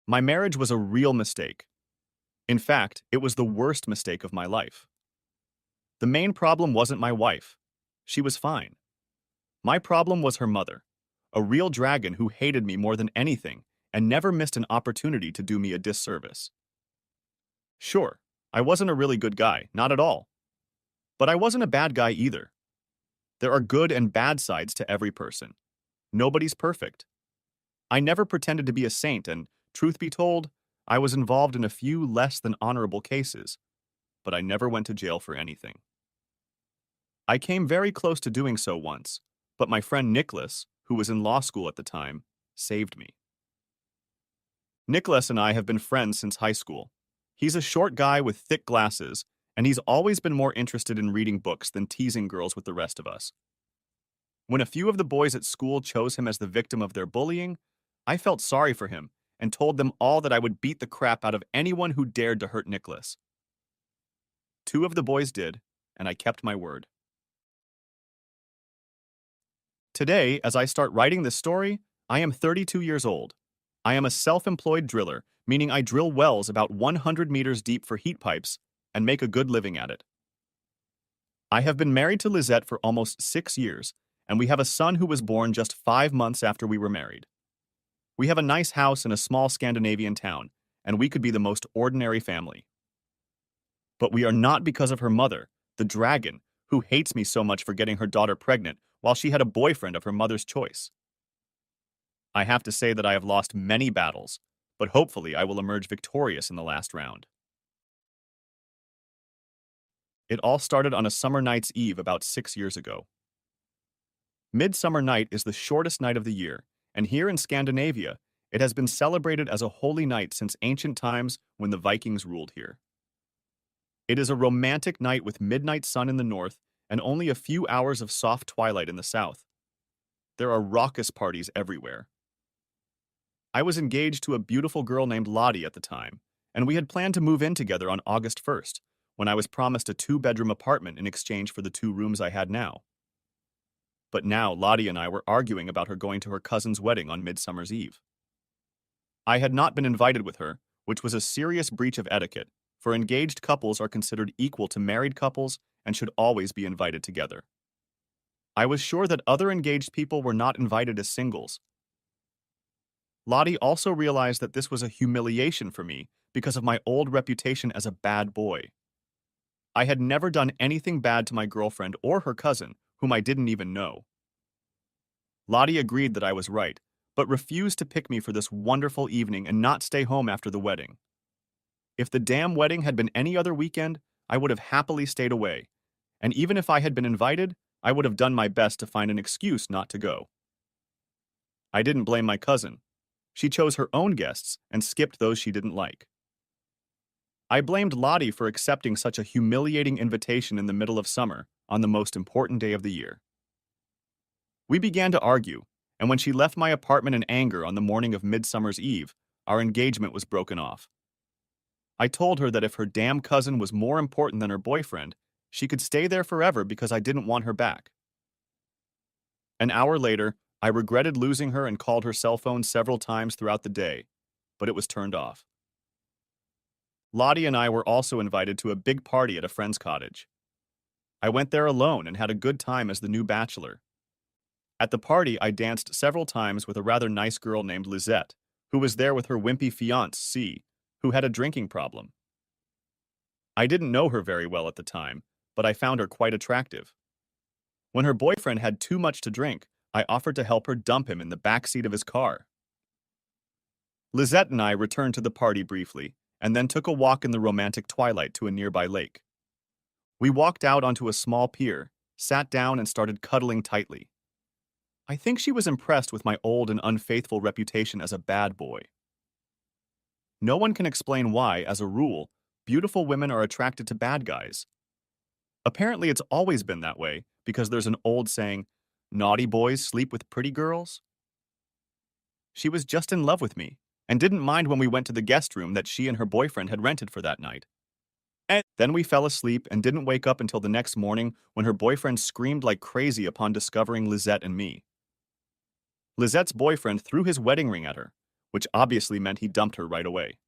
My marriage was a real mistake. In fact, it was the worst mistake of my life. The main problem wasn't my wife. She was fine. My problem was her mother, a real dragon who hated me more than anything and never missed an opportunity to do me a disservice. Sure, I wasn't a really good guy, not at all. But I wasn't a bad guy either. There are good and bad sides to every person. Nobody's perfect. I never pretended to be a saint, and, truth be told, I was involved in a few less than honorable cases, but I never went to jail for anything. I came very close to doing so once, but my friend Nicholas, who was in law school at the time, saved me. Nicholas and I have been friends since high school. He's a short guy with thick glasses, and he's always been more interested in reading books than teasing girls with the rest of us. When a few of the boys at school chose him as the victim of their bullying, I felt sorry for him and told them all that I would beat the crap out of anyone who dared to hurt Nicholas. Two of the boys did, and I kept my word. Today, as I start writing this story, I am 32 years old. I am a self-employed driller, meaning I drill wells about 100 meters deep for heat pipes and make a good living at it. I have been married to Lizette for almost 6 years, and we have a son who was born just 5 months after we were married. We have a nice house in a small Scandinavian town, and we could be the most ordinary family. But we are not because of her mother, the dragon, who hates me so much for getting her daughter pregnant while she had a boyfriend of her mother's choice. I have to say that I have lost many battles, but hopefully I will emerge victorious in the last round. It all started on a summer night's eve about 6 years ago. Midsummer Night is the shortest night of the year, and here in Scandinavia, it has been celebrated as a holy night since ancient times when the Vikings ruled here. It is a romantic night with midnight sun in the north and only a few hours of soft twilight in the south. There are raucous parties everywhere. I was engaged to a beautiful girl named Lottie at the time, and we had planned to move in together on August 1st, when I was promised a 2-bedroom apartment in exchange for the 2 rooms I had now. But now Lottie and I were arguing about her going to her cousin's wedding on Midsummer's Eve. I had not been invited with her, which was a serious breach of etiquette, for engaged couples are considered equal to married couples and should always be invited together. I was sure that other engaged people were not invited as singles. Lottie also realized that this was a humiliation for me because of my old reputation as a bad boy. I had never done anything bad to my girlfriend or her cousin, whom I didn't even know. Lottie agreed that I was right, but refused to pick me for this wonderful evening and not stay home after the wedding. If the damn wedding had been any other weekend, I would have happily stayed away, and even if I had been invited, I would have done my best to find an excuse not to go. I didn't blame my cousin. She chose her own guests and skipped those she didn't like. I blamed Lottie for accepting such a humiliating invitation in the middle of summer on the most important day of the year. We began to argue, and when she left my apartment in anger on the morning of Midsummer's Eve, our engagement was broken off. I told her that if her damn cousin was more important than her boyfriend, she could stay there forever because I didn't want her back. An hour later, I regretted losing her and called her cell phone several times throughout the day, but it was turned off. Lottie and I were also invited to a big party at a friend's cottage. I went there alone and had a good time as the new bachelor. At the party, I danced several times with a rather nice girl named Lizette, who was there with her wimpy fiancé, who had a drinking problem. I didn't know her very well at the time, but I found her quite attractive. When her boyfriend had too much to drink, I offered to help her dump him in the back seat of his car. Lizette and I returned to the party briefly, and then took a walk in the romantic twilight to a nearby lake. We walked out onto a small pier, sat down and started cuddling tightly. I think she was impressed with my old and unfaithful reputation as a bad boy. No one can explain why, as a rule, beautiful women are attracted to bad guys. Apparently it's always been that way, because there's an old saying, "Naughty boys sleep with pretty girls." She was just in love with me, and didn't mind when we went to the guest room that she and her boyfriend had rented for that night. And then we fell asleep and didn't wake up until the next morning when her boyfriend screamed like crazy upon discovering Lizette and me. Lizette's boyfriend threw his wedding ring at her, which obviously meant he dumped her right away.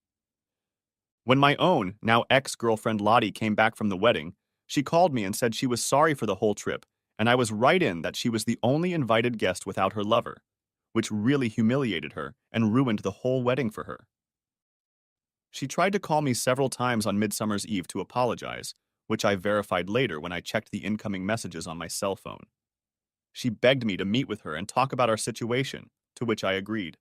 When my own, now ex-girlfriend Lottie came back from the wedding, she called me and said she was sorry for the whole trip, and I was right in that she was the only invited guest without her lover, which really humiliated her and ruined the whole wedding for her. She tried to call me several times on Midsummer's Eve to apologize, which I verified later when I checked the incoming messages on my cell phone. She begged me to meet with her and talk about our situation, to which I agreed.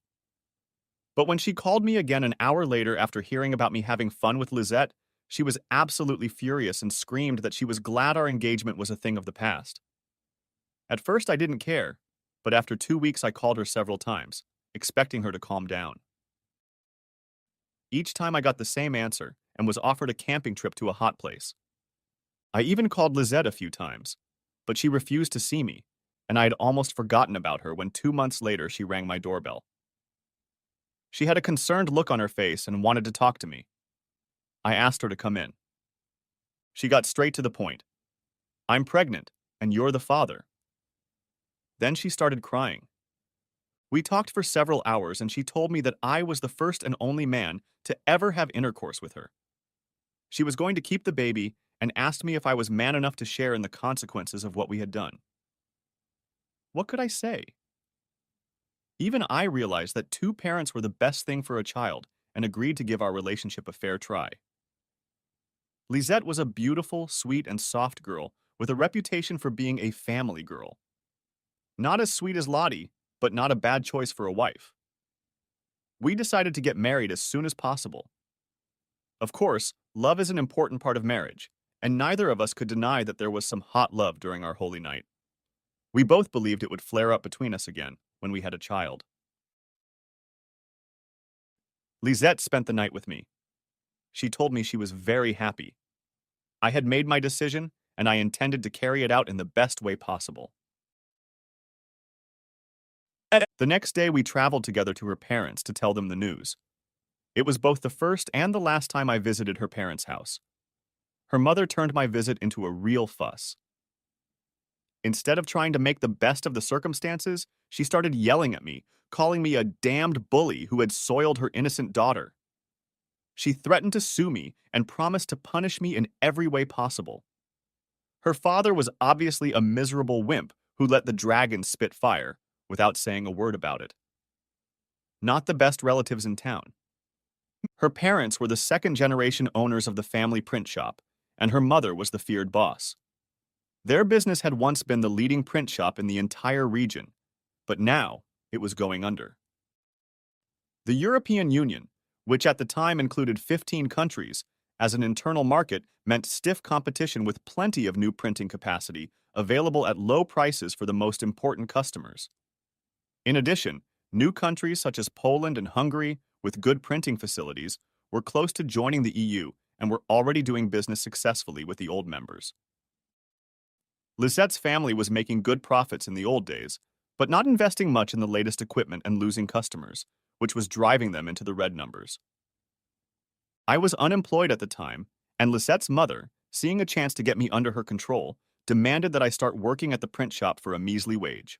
But when she called me again an hour later after hearing about me having fun with Lizette, she was absolutely furious and screamed that she was glad our engagement was a thing of the past. At first, I didn't care, but after 2 weeks, I called her several times, expecting her to calm down. Each time I got the same answer and was offered a camping trip to a hot place. I even called Lizette a few times, but she refused to see me, and I had almost forgotten about her when 2 months later she rang my doorbell. She had a concerned look on her face and wanted to talk to me. I asked her to come in. She got straight to the point. I'm pregnant, and you're the father. Then she started crying. We talked for several hours, and she told me that I was the first and only man to ever have intercourse with her. She was going to keep the baby and asked me if I was man enough to share in the consequences of what we had done. What could I say? Even I realized that two parents were the best thing for a child and agreed to give our relationship a fair try. Lisette was a beautiful, sweet, and soft girl with a reputation for being a family girl. Not as sweet as Lottie, but not a bad choice for a wife. We decided to get married as soon as possible. Of course, love is an important part of marriage, and neither of us could deny that there was some hot love during our holy night. We both believed it would flare up between us again when we had a child. Lisette spent the night with me. She told me she was very happy. I had made my decision, and I intended to carry it out in the best way possible. The next day, we traveled together to her parents to tell them the news. It was both the first and the last time I visited her parents' house. Her mother turned my visit into a real fuss. Instead of trying to make the best of the circumstances, she started yelling at me, calling me a damned bully who had soiled her innocent daughter. She threatened to sue me and promised to punish me in every way possible. Her father was obviously a miserable wimp who let the dragon spit fire without saying a word about it. Not the best relatives in town. Her parents were the second-generation owners of the family print shop, and her mother was the feared boss. Their business had once been the leading print shop in the entire region, but now it was going under. The European Union, which at the time included 15 countries, as an internal market meant stiff competition with plenty of new printing capacity available at low prices for the most important customers. In addition, new countries such as Poland and Hungary, with good printing facilities, were close to joining the EU and were already doing business successfully with the old members. Lisette's family was making good profits in the old days, but not investing much in the latest equipment and losing customers, which was driving them into the red numbers. I was unemployed at the time, and Lisette's mother, seeing a chance to get me under her control, demanded that I start working at the print shop for a measly wage.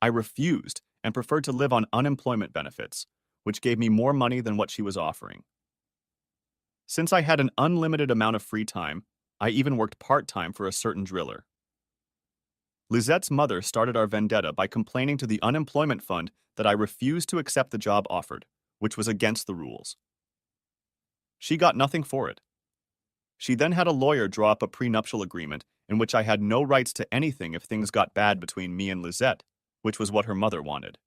I refused and preferred to live on unemployment benefits, which gave me more money than what she was offering. Since I had an unlimited amount of free time, I even worked part-time for a certain driller. Lisette's mother started our vendetta by complaining to the unemployment fund that I refused to accept the job offered, which was against the rules. She got nothing for it. She then had a lawyer draw up a prenuptial agreement in which I had no rights to anything if things got bad between me and Lisette, which was what her mother wanted.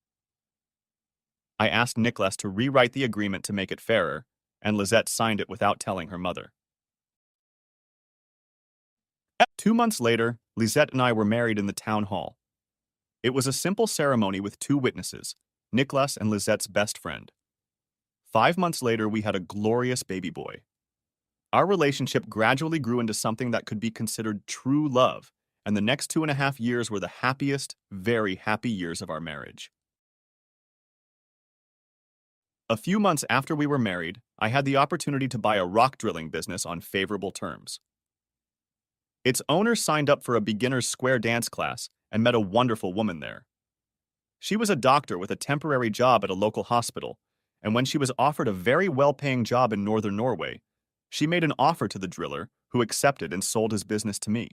I asked Nicholas to rewrite the agreement to make it fairer, and Lisette signed it without telling her mother. 2 months later, Lisette and I were married in the town hall. It was a simple ceremony with 2 witnesses, Nicholas and Lisette's best friend. 5 months later, we had a glorious baby boy. Our relationship gradually grew into something that could be considered true love, and the next 2.5 years were the happiest, very happy years of our marriage. A few months after we were married, I had the opportunity to buy a rock drilling business on favorable terms. Its owner signed up for a beginner's square dance class and met a wonderful woman there. She was a doctor with a temporary job at a local hospital, and when she was offered a very well-paying job in northern Norway, she made an offer to the driller, who accepted and sold his business to me.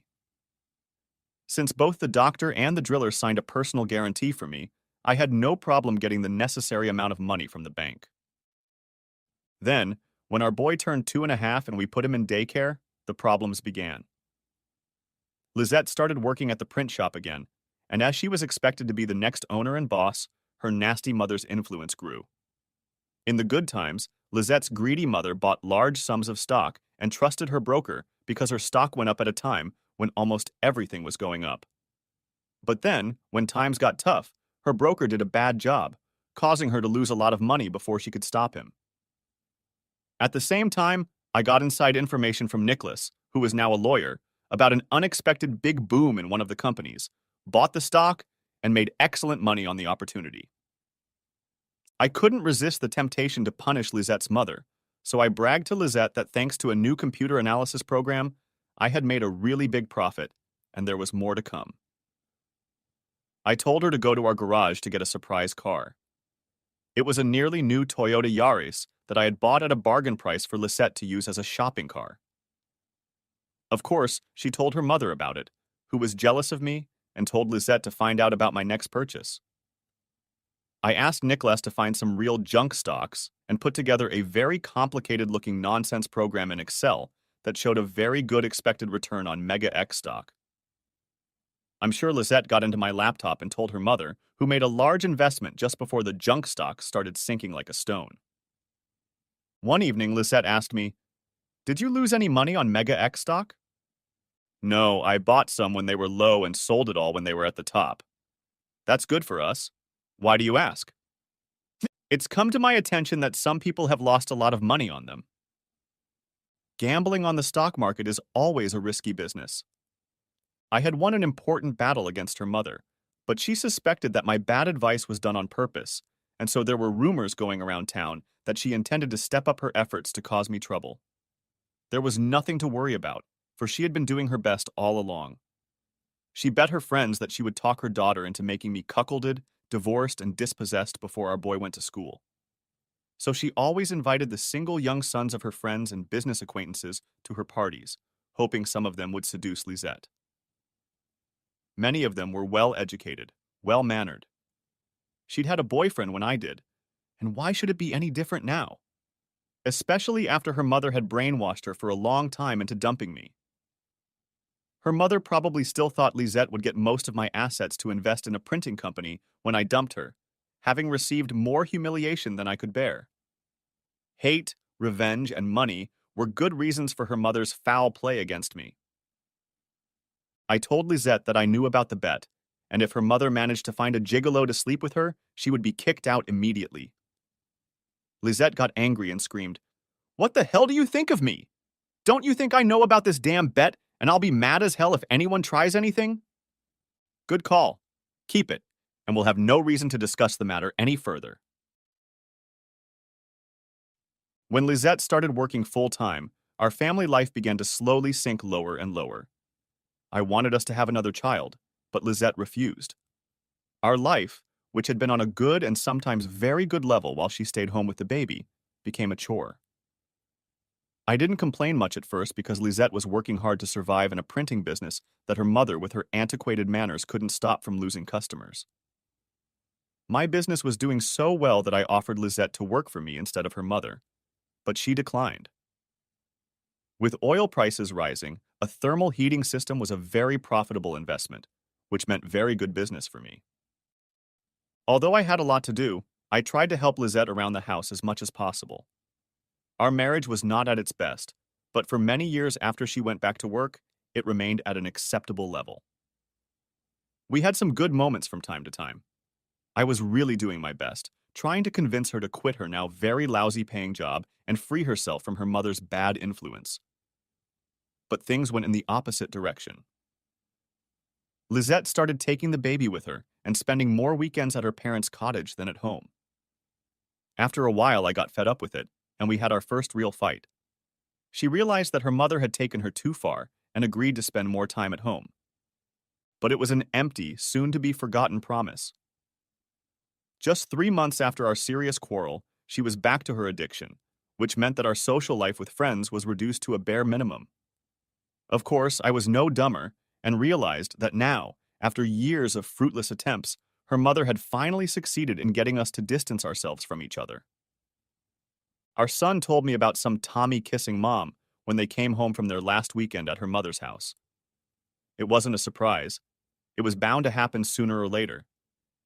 Since both the doctor and the driller signed a personal guarantee for me, I had no problem getting the necessary amount of money from the bank. Then, when our boy turned 2.5 and we put him in daycare, the problems began. Lizette started working at the print shop again, and as she was expected to be the next owner and boss, her nasty mother's influence grew. In the good times, Lizette's greedy mother bought large sums of stock and trusted her broker because her stock went up at a time when almost everything was going up. But then, when times got tough, her broker did a bad job, causing her to lose a lot of money before she could stop him. At the same time, I got inside information from Nicholas, who is now a lawyer, about an unexpected big boom in one of the companies, bought the stock, and made excellent money on the opportunity. I couldn't resist the temptation to punish Lizette's mother, so I bragged to Lizette that thanks to a new computer analysis program, I had made a really big profit, and there was more to come. I told her to go to our garage to get a surprise car. It was a nearly new Toyota Yaris that I had bought at a bargain price for Lisette to use as a shopping car. Of course, she told her mother about it, who was jealous of me and told Lisette to find out about my next purchase. I asked Nicholas to find some real junk stocks and put together a very complicated-looking nonsense program in Excel that showed a very good expected return on Mega X stock. I'm sure Lisette got into my laptop and told her mother, who made a large investment just before the junk stock started sinking like a stone. One evening, Lisette asked me, "Did you lose any money on Mega X stock?" "No, I bought some when they were low and sold it all when they were at the top." "That's good for us. Why do you ask?" "It's come to my attention that some people have lost a lot of money on them." Gambling on the stock market is always a risky business. I had won an important battle against her mother, but she suspected that my bad advice was done on purpose, and so there were rumors going around town that she intended to step up her efforts to cause me trouble. There was nothing to worry about, for she had been doing her best all along. She bet her friends that she would talk her daughter into making me cuckolded, divorced, and dispossessed before our boy went to school. So she always invited the single young sons of her friends and business acquaintances to her parties, hoping some of them would seduce Lisette. Many of them were well-educated, well-mannered. She'd had a boyfriend when I did, and why should it be any different now? Especially after her mother had brainwashed her for a long time into dumping me. Her mother probably still thought Lisette would get most of my assets to invest in a printing company when I dumped her, having received more humiliation than I could bear. Hate, revenge, and money were good reasons for her mother's foul play against me. I told Lisette that I knew about the bet, and if her mother managed to find a gigolo to sleep with her, she would be kicked out immediately. Lisette got angry and screamed, "What the hell do you think of me? Don't you think I know about this damn bet, and I'll be mad as hell if anyone tries anything?" Good call. Keep it, and we'll have no reason to discuss the matter any further. When Lisette started working full-time, our family life began to slowly sink lower and lower. I wanted us to have another child, but Lisette refused. Our life, which had been on a good and sometimes very good level while she stayed home with the baby, became a chore. I didn't complain much at first because Lisette was working hard to survive in a printing business that her mother with her antiquated manners couldn't stop from losing customers. My business was doing so well that I offered Lisette to work for me instead of her mother, but she declined. With oil prices rising, a thermal heating system was a very profitable investment, which meant very good business for me. Although I had a lot to do, I tried to help Lisette around the house as much as possible. Our marriage was not at its best, but for many years after she went back to work, it remained at an acceptable level. We had some good moments from time to time. I was really doing my best, trying to convince her to quit her now very lousy paying job and free herself from her mother's bad influence. But things went in the opposite direction. Lisette started taking the baby with her and spending more weekends at her parents' cottage than at home. After a while, I got fed up with it, and we had our first real fight. She realized that her mother had taken her too far and agreed to spend more time at home. But it was an empty, soon-to-be-forgotten promise. Just 3 months after our serious quarrel, she was back to her addiction, which meant that our social life with friends was reduced to a bare minimum. Of course, I was no dumber and realized that now, after years of fruitless attempts, her mother had finally succeeded in getting us to distance ourselves from each other. Our son told me about some Tommy kissing mom when they came home from their last weekend at her mother's house. It wasn't a surprise. It was bound to happen sooner or later,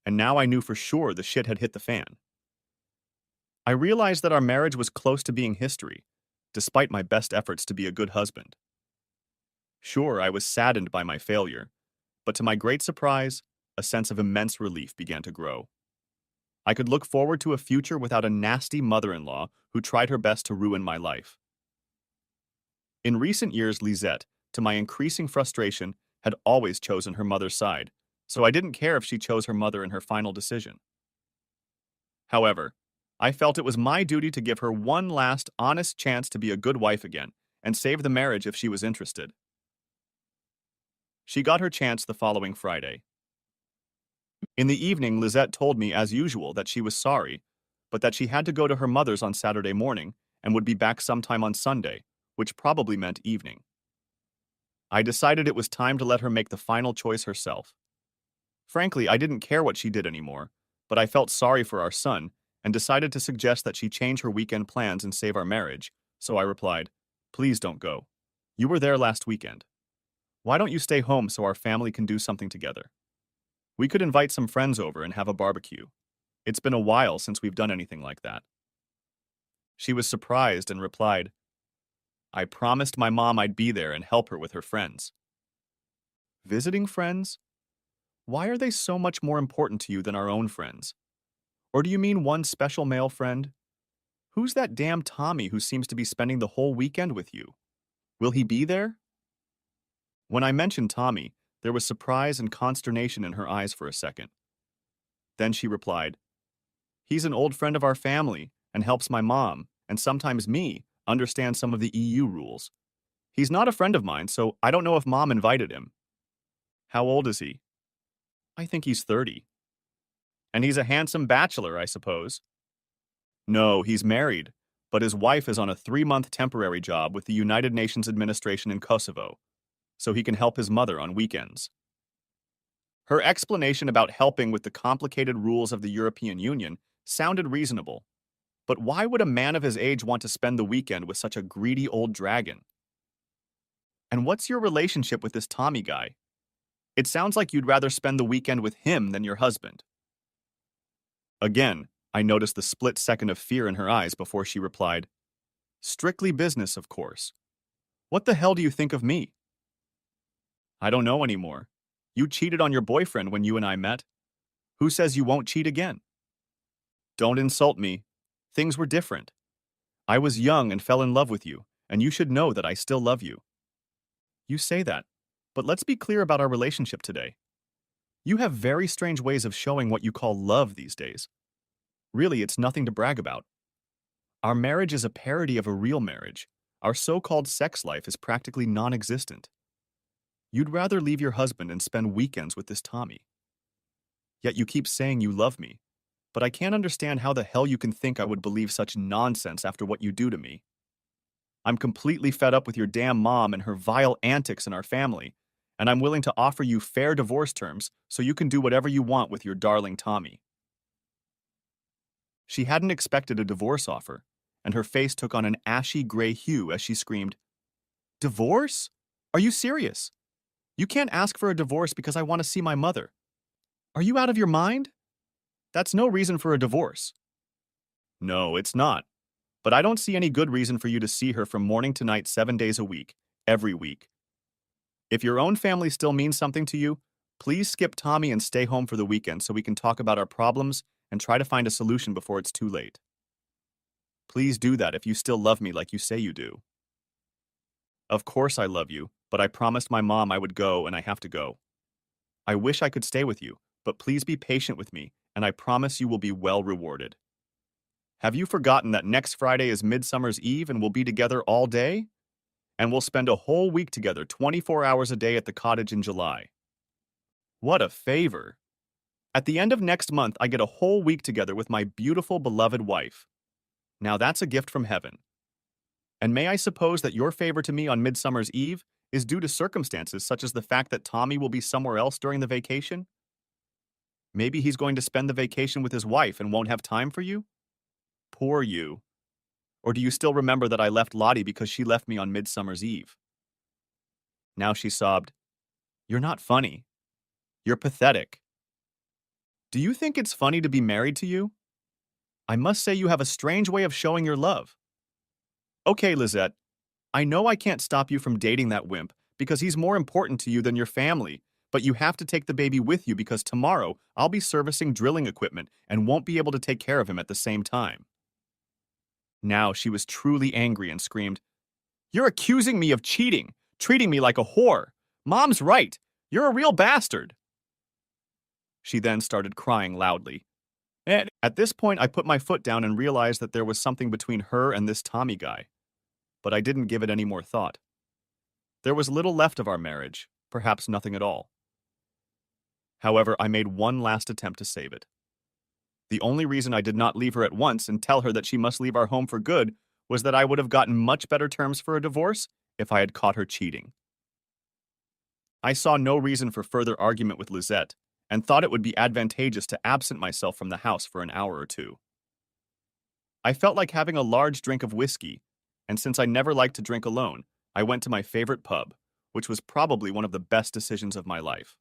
and now I knew for sure the shit had hit the fan. I realized that our marriage was close to being history, despite my best efforts to be a good husband. Sure, I was saddened by my failure, but to my great surprise, a sense of immense relief began to grow. I could look forward to a future without a nasty mother-in-law who tried her best to ruin my life. In recent years, Lisette, to my increasing frustration, had always chosen her mother's side, so I didn't care if she chose her mother in her final decision. However, I felt it was my duty to give her one last honest chance to be a good wife again and save the marriage if she was interested. She got her chance the following Friday. In the evening, Lisette told me, as usual, that she was sorry, but that she had to go to her mother's on Saturday morning and would be back sometime on Sunday, which probably meant evening. I decided it was time to let her make the final choice herself. Frankly, I didn't care what she did anymore, but I felt sorry for our son and decided to suggest that she change her weekend plans and save our marriage, so I replied, "Please don't go. You were there last weekend. Why don't you stay home so our family can do something together? We could invite some friends over and have a barbecue. It's been a while since we've done anything like that." She was surprised and replied, "I promised my mom I'd be there and help her with her friends." Visiting friends? Why are they so much more important to you than our own friends? Or do you mean one special male friend? Who's that damn Tommy who seems to be spending the whole weekend with you? Will he be there? When I mentioned Tommy, there was surprise and consternation in her eyes for a second. Then she replied, "He's an old friend of our family and helps my mom, and sometimes me, understand some of the EU rules. He's not a friend of mine, so I don't know if mom invited him." "How old is he?" "I think he's 30. "And he's a handsome bachelor, I suppose?" "No, he's married, but his wife is on a 3-month temporary job with the United Nations administration in Kosovo, so he can help his mother on weekends." Her explanation about helping with the complicated rules of the European Union sounded reasonable, but why would a man of his age want to spend the weekend with such a greedy old dragon? "And what's your relationship with this Tommy guy? It sounds like you'd rather spend the weekend with him than your husband." Again, I noticed the split second of fear in her eyes before she replied, "Strictly business, of course. What the hell do you think of me?" "I don't know anymore. You cheated on your boyfriend when you and I met. Who says you won't cheat again?" "Don't insult me. Things were different. I was young and fell in love with you, and you should know that I still love you." "You say that, but let's be clear about our relationship today. You have very strange ways of showing what you call love these days. Really, it's nothing to brag about. Our marriage is a parody of a real marriage. Our so-called sex life is practically non-existent. You'd rather leave your husband and spend weekends with this Tommy. Yet you keep saying you love me, but I can't understand how the hell you can think I would believe such nonsense after what you do to me. I'm completely fed up with your damn mom and her vile antics in our family, and I'm willing to offer you fair divorce terms so you can do whatever you want with your darling Tommy." She hadn't expected a divorce offer, and her face took on an ashy gray hue as she screamed, "Divorce? Are you serious? You can't ask for a divorce because I want to see my mother. Are you out of your mind? That's no reason for a divorce." "No, it's not. But I don't see any good reason for you to see her from morning to night 7 days a week, every week. If your own family still means something to you, please skip Tommy and stay home for the weekend so we can talk about our problems and try to find a solution before it's too late. Please do that if you still love me like you say you do." "Of course I love you, but I promised my mom I would go and I have to go. I wish I could stay with you, but please be patient with me and I promise you will be well rewarded. Have you forgotten that next Friday is Midsummer's Eve and we'll be together all day? And we'll spend a whole week together 24 hours a day at the cottage in July. What a favor. At the end of next month, I get a whole week together with my beautiful, beloved wife. Now that's a gift from heaven. And may I suppose that your favor to me on Midsummer's Eve is due to circumstances such as the fact that Tommy will be somewhere else during the vacation? Maybe he's going to spend the vacation with his wife and won't have time for you? Poor you. Or do you still remember that I left Lottie because she left me on Midsummer's Eve? Now she sobbed, "You're not funny. You're pathetic. Do you think it's funny to be married to you? I must say you have a strange way of showing your love." Okay, Lizette, I know I can't stop you from dating that wimp because he's more important to you than your family, but you have to take the baby with you because tomorrow I'll be servicing drilling equipment and won't be able to take care of him at the same time. Now she was truly angry and screamed, "You're accusing me of cheating, treating me like a whore. Mom's right. You're a real bastard." She then started crying loudly. And at this point, I put my foot down and realized that there was something between her and this Tommy guy, but I didn't give it any more thought. There was little left of our marriage, perhaps nothing at all. However, I made one last attempt to save it. The only reason I did not leave her at once and tell her that she must leave our home for good was that I would have gotten much better terms for a divorce if I had caught her cheating. I saw no reason for further argument with Lizette and thought it would be advantageous to absent myself from the house for an hour or two. I felt like having a large drink of whiskey, and since I never liked to drink alone, I went to my favorite pub, which was probably one of the best decisions of my life.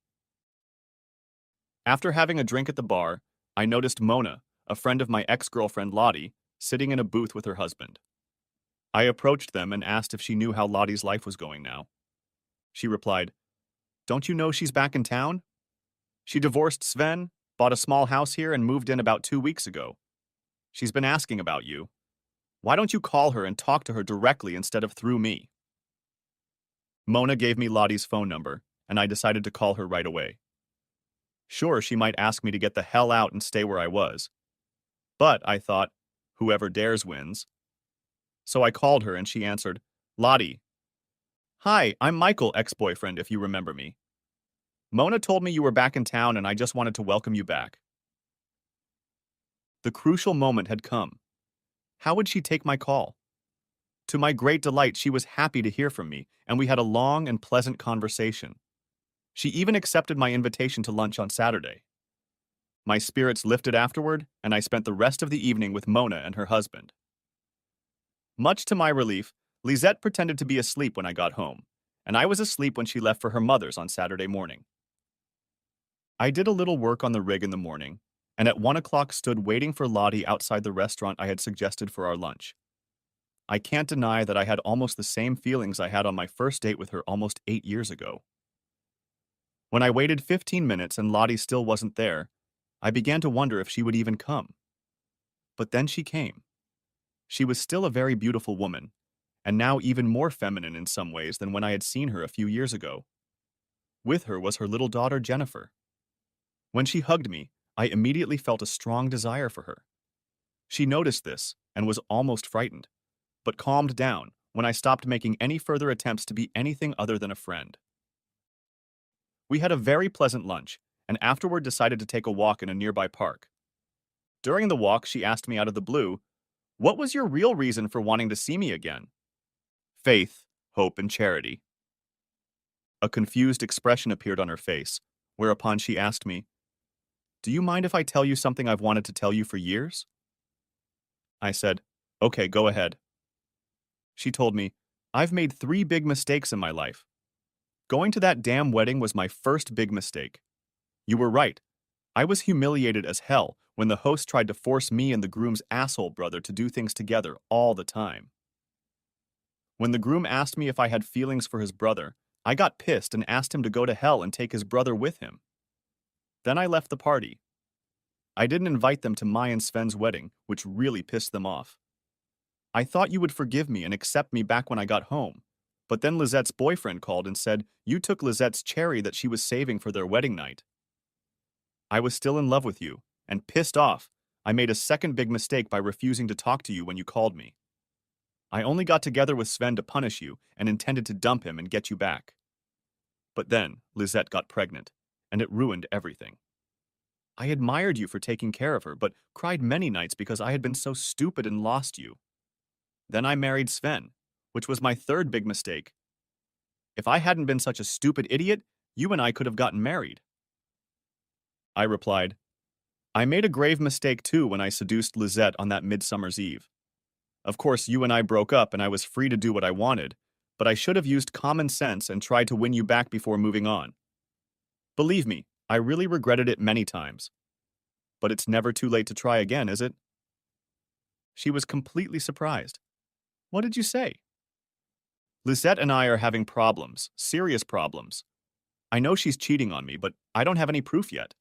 After having a drink at the bar, I noticed Mona, a friend of my ex-girlfriend Lottie, sitting in a booth with her husband. I approached them and asked if she knew how Lottie's life was going now. She replied, "Don't you know she's back in town? She divorced Sven, bought a small house here, and moved in about 2 weeks ago. She's been asking about you. Why don't you call her and talk to her directly instead of through me?" Mona gave me Lottie's phone number, and I decided to call her right away. Sure, she might ask me to get the hell out and stay where I was. But, I thought, whoever dares wins. So I called her and she answered, "Lottie. Hi, I'm Michael, ex-boyfriend, if you remember me. Mona told me you were back in town and I just wanted to welcome you back." The crucial moment had come. How would she take my call? To my great delight, she was happy to hear from me, and we had a long and pleasant conversation. She even accepted my invitation to lunch on Saturday. My spirits lifted afterward, and I spent the rest of the evening with Mona and her husband. Much to my relief, Lisette pretended to be asleep when I got home, and I was asleep when she left for her mother's on Saturday morning. I did a little work on the rig in the morning, and at 1 o'clock stood waiting for Lottie outside the restaurant I had suggested for our lunch. I can't deny that I had almost the same feelings I had on my first date with her almost 8 years ago. When I waited 15 minutes and Lottie still wasn't there, I began to wonder if she would even come. But then she came. She was still a very beautiful woman, and now even more feminine in some ways than when I had seen her a few years ago. With her was her little daughter Jennifer. When she hugged me, I immediately felt a strong desire for her. She noticed this and was almost frightened, but calmed down when I stopped making any further attempts to be anything other than a friend. We had a very pleasant lunch, and afterward decided to take a walk in a nearby park. During the walk, she asked me out of the blue, "What was your real reason for wanting to see me again?" "Faith, hope, and charity." A confused expression appeared on her face, whereupon she asked me, "Do you mind if I tell you something I've wanted to tell you for years?" I said, "Okay, go ahead." She told me, "I've made 3 big mistakes in my life. Going to that damn wedding was my first big mistake. You were right. I was humiliated as hell when the host tried to force me and the groom's asshole brother to do things together all the time. When the groom asked me if I had feelings for his brother, I got pissed and asked him to go to hell and take his brother with him. Then I left the party. I didn't invite them to my and Sven's wedding, which really pissed them off. I thought you would forgive me and accept me back when I got home. But then Lizette's boyfriend called and said you took Lizette's cherry that she was saving for their wedding night. I was still in love with you, and pissed off, I made a second big mistake by refusing to talk to you when you called me. I only got together with Sven to punish you and intended to dump him and get you back. But then Lizette got pregnant, and it ruined everything. I admired you for taking care of her, but cried many nights because I had been so stupid and lost you. Then I married Sven, which was my third big mistake. If I hadn't been such a stupid idiot, you and I could have gotten married. I replied, I made a grave mistake too when I seduced Lisette on that Midsummer's Eve. Of course, you and I broke up and I was free to do what I wanted, but I should have used common sense and tried to win you back before moving on. Believe me, I really regretted it many times. But it's never too late to try again, is it? She was completely surprised. What did you say? Lisette and I are having problems, serious problems. I know she's cheating on me, but I don't have any proof yet.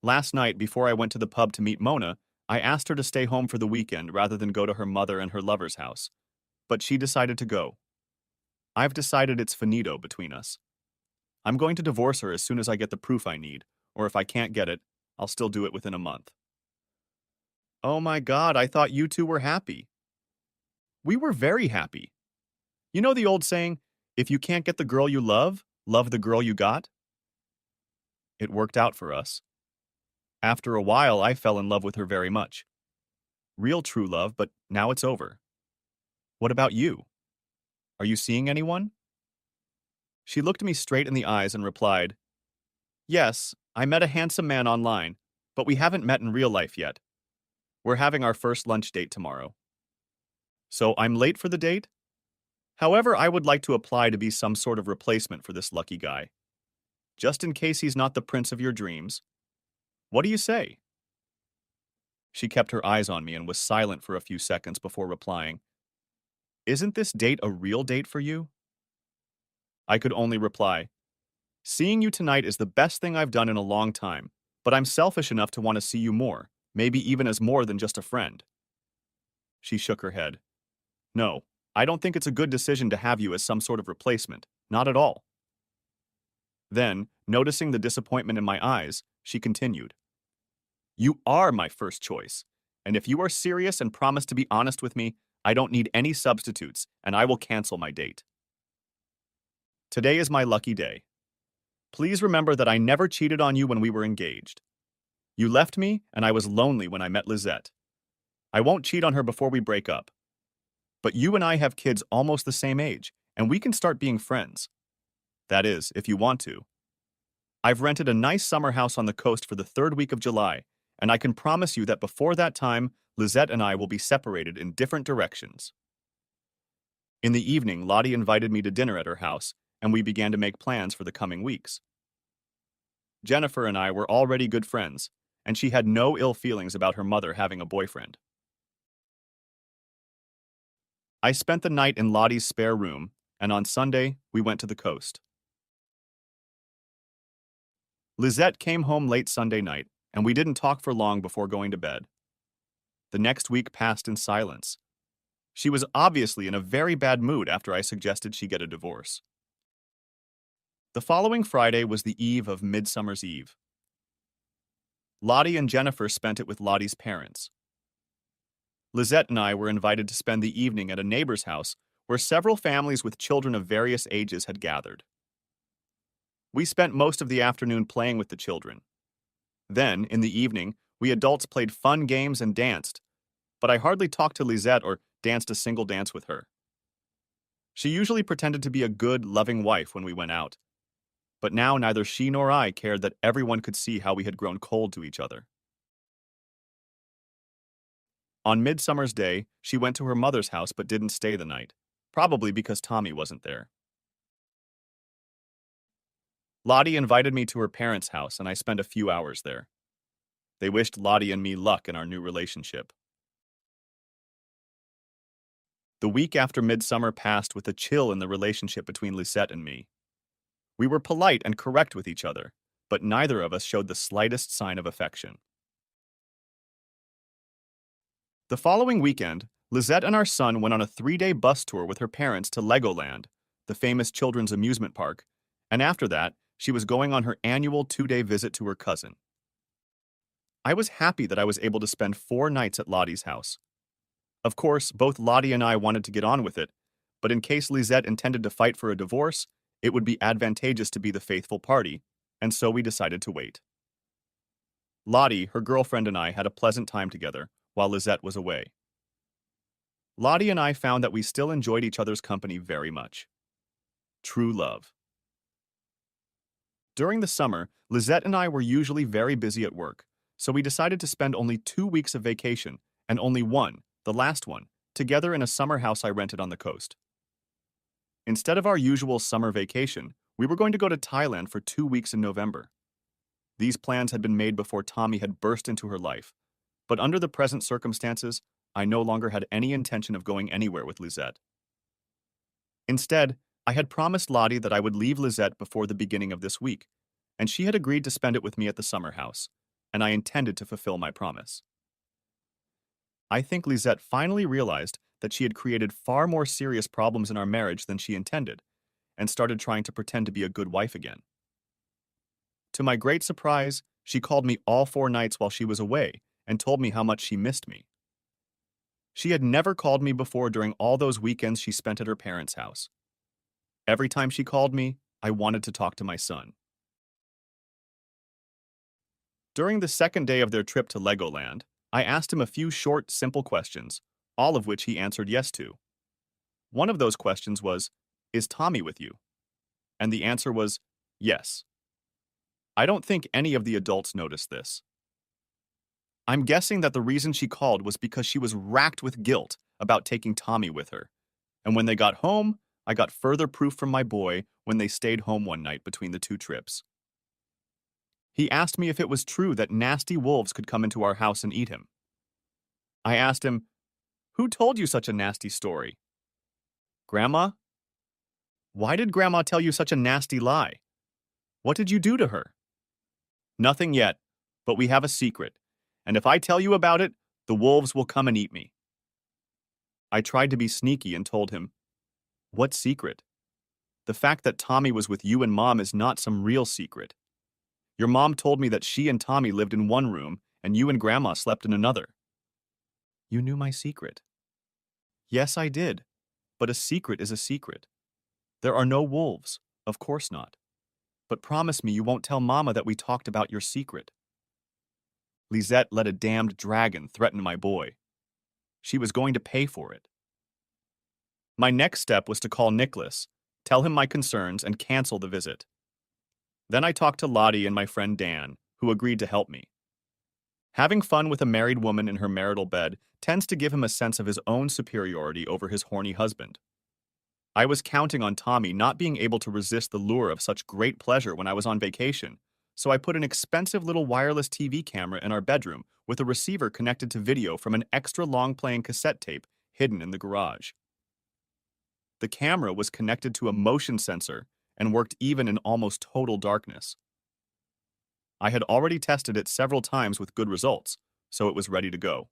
Last night, before I went to the pub to meet Mona, I asked her to stay home for the weekend rather than go to her mother and her lover's house. But she decided to go. I've decided it's finito between us. I'm going to divorce her as soon as I get the proof I need, or if I can't get it, I'll still do it within a month. Oh my God, I thought you two were happy. We were very happy. You know the old saying, if you can't get the girl you love, love the girl you got? It worked out for us. After a while, I fell in love with her very much. Real true love, but now it's over. What about you? Are you seeing anyone? She looked me straight in the eyes and replied, Yes, I met a handsome man online, but we haven't met in real life yet. We're having our first lunch date tomorrow. So I'm late for the date? However, I would like to apply to be some sort of replacement for this lucky guy. Just in case he's not the prince of your dreams. What do you say? She kept her eyes on me and was silent for a few seconds before replying, Isn't this date a real date for you? I could only reply, Seeing you tonight is the best thing I've done in a long time, but I'm selfish enough to want to see you more, maybe even as more than just a friend. She shook her head. No, I don't think it's a good decision to have you as some sort of replacement, not at all. Then, noticing the disappointment in my eyes, she continued, You are my first choice, and if you are serious and promise to be honest with me, I don't need any substitutes, and I will cancel my date. Today is my lucky day. Please remember that I never cheated on you when we were engaged. You left me, and I was lonely when I met Lisette. I won't cheat on her before we break up. But you and I have kids almost the same age, and we can start being friends. That is, if you want to. I've rented a nice summer house on the coast for the third week of July, and I can promise you that before that time, Lisette and I will be separated in different directions. In the evening, Lottie invited me to dinner at her house, and we began to make plans for the coming weeks. Jennifer and I were already good friends, and she had no ill feelings about her mother having a boyfriend. I spent the night in Lottie's spare room, and on Sunday, we went to the coast. Lisette came home late Sunday night, and we didn't talk for long before going to bed. The next week passed in silence. She was obviously in a very bad mood after I suggested she get a divorce. The following Friday was the eve of Midsummer's Eve. Lottie and Jennifer spent it with Lottie's parents. Lisette and I were invited to spend the evening at a neighbor's house where several families with children of various ages had gathered. We spent most of the afternoon playing with the children. Then, in the evening, we adults played fun games and danced, but I hardly talked to Lisette or danced a single dance with her. She usually pretended to be a good, loving wife when we went out, but now neither she nor I cared that everyone could see how we had grown cold to each other. On Midsummer's Day, she went to her mother's house but didn't stay the night, probably because Tommy wasn't there. Lottie invited me to her parents' house and I spent a few hours there. They wished Lottie and me luck in our new relationship. The week after Midsummer passed with a chill in the relationship between Lisette and me. We were polite and correct with each other, but neither of us showed the slightest sign of affection. The following weekend, Lisette and our son went on a 3-day bus tour with her parents to Legoland, the famous children's amusement park, and after that, she was going on her annual 2-day visit to her cousin. I was happy that I was able to spend 4 nights at Lottie's house. Of course, both Lottie and I wanted to get on with it, but in case Lisette intended to fight for a divorce, it would be advantageous to be the faithful party, and so we decided to wait. Lottie, her girlfriend, and I had a pleasant time together while Lizette was away. Lottie and I found that we still enjoyed each other's company very much. True love. During the summer, Lizette and I were usually very busy at work, so we decided to spend only 2 weeks of vacation, and only one, the last one, together in a summer house I rented on the coast. Instead of our usual summer vacation, we were going to go to Thailand for 2 weeks in November. These plans had been made before Tommy had burst into her life, but under the present circumstances, I no longer had any intention of going anywhere with Lizette. Instead, I had promised Lottie that I would leave Lizette before the beginning of this week, and she had agreed to spend it with me at the summer house, and I intended to fulfill my promise. I think Lizette finally realized that she had created far more serious problems in our marriage than she intended, and started trying to pretend to be a good wife again. To my great surprise, she called me all 4 nights while she was away and told me how much she missed me. She had never called me before during all those weekends she spent at her parents' house. Every time she called me, I wanted to talk to my son. During the second day of their trip to Legoland, I asked him a few short, simple questions, all of which he answered yes to. One of those questions was, "Is Tommy with you?" And the answer was, yes. I don't think any of the adults noticed this. I'm guessing that the reason she called was because she was racked with guilt about taking Tommy with her. And when they got home, I got further proof from my boy when they stayed home one night between the 2 trips. He asked me if it was true that nasty wolves could come into our house and eat him. I asked him, "Who told you such a nasty story?" "Grandma?" "Why did Grandma tell you such a nasty lie? What did you do to her?" "Nothing yet, but we have a secret, and if I tell you about it, the wolves will come and eat me." I tried to be sneaky and told him, "What secret? The fact that Tommy was with you and Mom is not some real secret. Your mom told me that she and Tommy lived in one room and you and Grandma slept in another." "You knew my secret." "Yes, I did, but a secret is a secret. There are no wolves, of course not. But promise me you won't tell Mama that we talked about your secret." Lisette let a damned dragon threaten my boy. She was going to pay for it. My next step was to call Nicholas, tell him my concerns, and cancel the visit. Then I talked to Lottie and my friend Dan, who agreed to help me. Having fun with a married woman in her marital bed tends to give him a sense of his own superiority over his horny husband. I was counting on Tommy not being able to resist the lure of such great pleasure when I was on vacation, so I put an expensive little wireless TV camera in our bedroom with a receiver connected to video from an extra long-playing cassette tape hidden in the garage. The camera was connected to a motion sensor and worked even in almost total darkness. I had already tested it several times with good results, so it was ready to go.